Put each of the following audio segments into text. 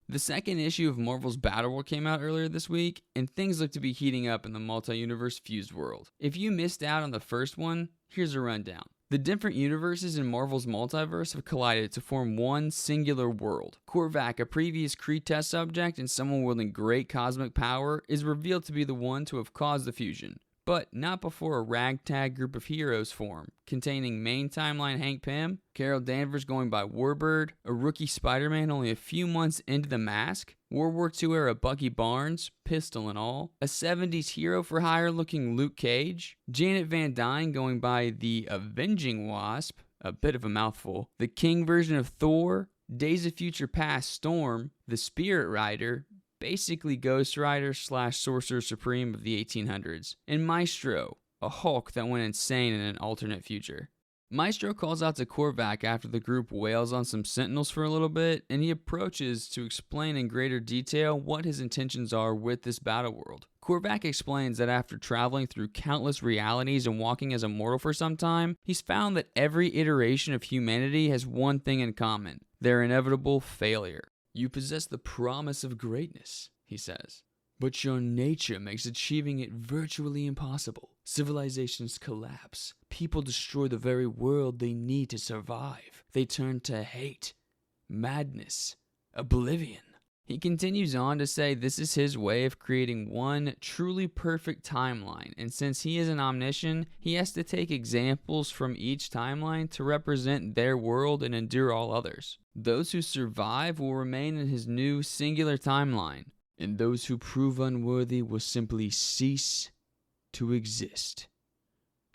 The second issue of Marvel's Battleworld came out earlier this week, and things look to be heating up in the multi-universe fused world. If you missed out on the first one, here's a rundown. The different universes in Marvel's multiverse have collided to form one singular world. Korvac, a previous Kree test subject and someone wielding great cosmic power, is revealed to be the one to have caused the fusion. But not before a ragtag group of heroes form, containing main timeline Hank Pym, Carol Danvers going by Warbird, a rookie Spider-Man only a few months into the mask, World War II era Bucky Barnes, pistol and all, a 70s hero for hire looking Luke Cage, Janet Van Dyne going by the Avenging Wasp, a bit of a mouthful, the King version of Thor, Days of Future Past Storm, the Spirit Rider, basically Ghost Rider / Sorcerer Supreme of the 1800s, and Maestro, a Hulk that went insane in an alternate future. Maestro calls out to Korvac after the group wails on some Sentinels for a little bit, and he approaches to explain in greater detail what his intentions are with this battle world. Korvac explains that after traveling through countless realities and walking as a mortal for some time, he's found that every iteration of humanity has one thing in common: their inevitable failure. You possess the promise of greatness, he says, but your nature makes achieving it virtually impossible. Civilizations collapse. People destroy the very world they need to survive. They turn to hate, madness, oblivion. He continues on to say this is his way of creating one truly perfect timeline, and since he is an omniscient, he has to take examples from each timeline to represent their world and endure all others. Those who survive will remain in his new singular timeline, and those who prove unworthy will simply cease to exist.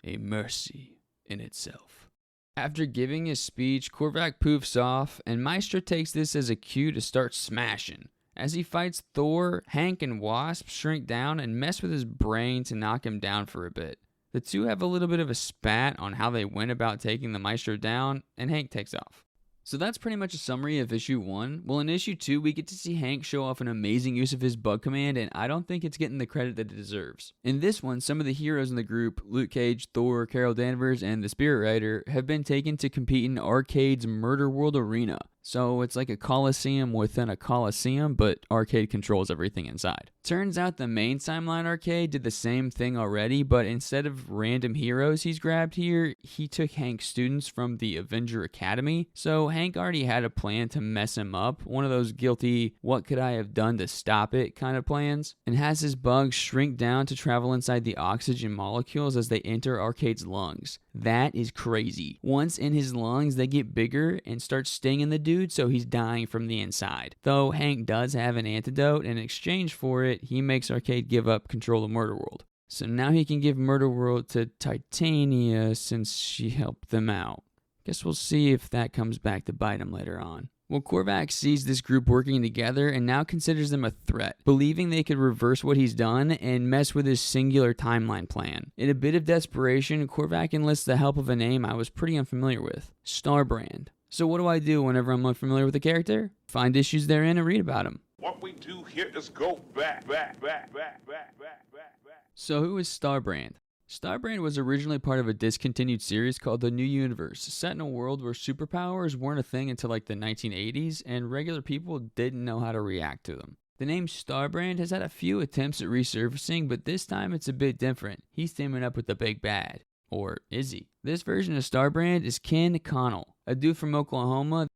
A mercy in itself. After giving his speech, Korvac poofs off, and Maestro takes this as a cue to start smashing. As he fights Thor, Hank and Wasp shrink down and mess with his brain to knock him down for a bit. The two have a little bit of a spat on how they went about taking the Maestro down, and Hank takes off. So that's pretty much a summary of issue 1. Well, in issue 2, we get to see Hank show off an amazing use of his bug command, and I don't think it's getting the credit that it deserves. In this one, some of the heroes in the group, Luke Cage, Thor, Carol Danvers, and the Spirit Rider, have been taken to compete in Arcade's Murder World Arena. So it's like a coliseum within a coliseum, but Arcade controls everything inside. Turns out the main timeline Arcade did the same thing already, but instead of random heroes he's grabbed here, he took Hank's students from the Avenger Academy. So Hank already had a plan to mess him up, one of those guilty, what could I have done to stop it kind of plans, and has his bugs shrink down to travel inside the oxygen molecules as they enter Arcade's lungs. That is crazy. Once in his lungs, they get bigger and start stinging the dude, so he's dying from the inside. Though Hank does have an antidote, in exchange for it, he makes Arcade give up control of Murder World. So now he can give Murder World to Titania since she helped them out. Guess we'll see if that comes back to bite him later on. Well, Korvac sees this group working together and now considers them a threat, believing they could reverse what he's done and mess with his singular timeline plan. In a bit of desperation, Korvac enlists the help of a name I was pretty unfamiliar with, Starbrand. So what do I do whenever I'm unfamiliar with a character? Find issues therein and read about them. What we do here is go back. So who is Starbrand? Starbrand was originally part of a discontinued series called The New Universe, set in a world where superpowers weren't a thing until like the 1980s, and regular people didn't know how to react to them. The name Starbrand has had a few attempts at resurfacing, but this time it's a bit different. He's teaming up with the big bad. Or is he? This version of Starbrand is Ken Connell, a dude from Oklahoma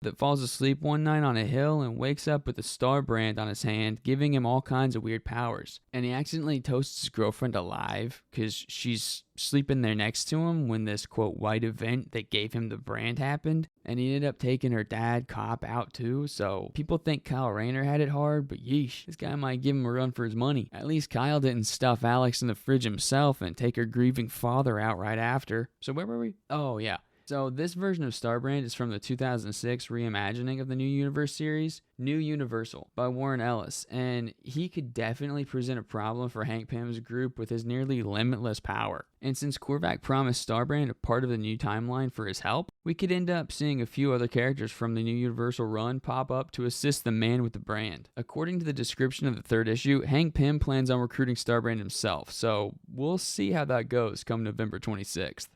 that falls asleep one night on a hill and wakes up with a star brand on his hand, giving him all kinds of weird powers. And he accidentally toasts his girlfriend alive because she's sleeping there next to him when this, quote, white event that gave him the brand happened. And he ended up taking her dad, Cop, out too. So people think Kyle Rayner had it hard, but yeesh, this guy might give him a run for his money. At least Kyle didn't stuff Alex in the fridge himself and take her grieving father out right after. So where were we? Oh, yeah. So this version of Starbrand is from the 2006 reimagining of the New Universe series, New Universal, by Warren Ellis, and he could definitely present a problem for Hank Pym's group with his nearly limitless power. And since Korvac promised Starbrand a part of the new timeline for his help, we could end up seeing a few other characters from the New Universal run pop up to assist the man with the brand. According to the description of the third issue, Hank Pym plans on recruiting Starbrand himself, so we'll see how that goes come November 26th.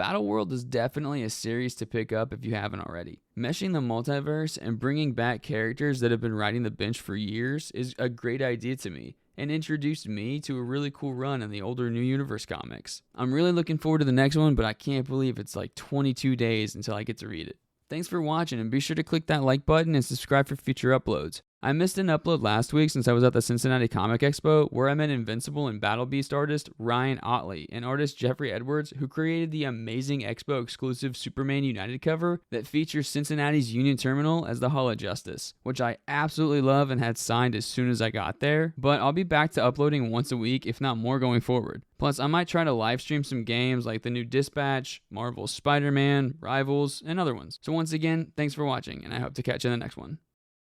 Battleworld is definitely a series to pick up if you haven't already. Meshing the multiverse and bringing back characters that have been riding the bench for years is a great idea to me, and introduced me to a really cool run in the older New Universe comics. I'm really looking forward to the next one, but I can't believe it's like 22 days until I get to read it. Thanks for watching, and be sure to click that like button and subscribe for future uploads. I missed an upload last week since I was at the Cincinnati Comic Expo, where I met Invincible and Battle Beast artist Ryan Otley and artist Jeffrey Edwards, who created the amazing Expo exclusive Superman United cover that features Cincinnati's Union Terminal as the Hall of Justice, which I absolutely love and had signed as soon as I got there. But I'll be back to uploading once a week, if not more, going forward. Plus, I might try to live stream some games like the new Dispatch, Marvel's Spider-Man, Rivals, and other ones. So once again, thanks for watching, and I hope to catch you in the next one.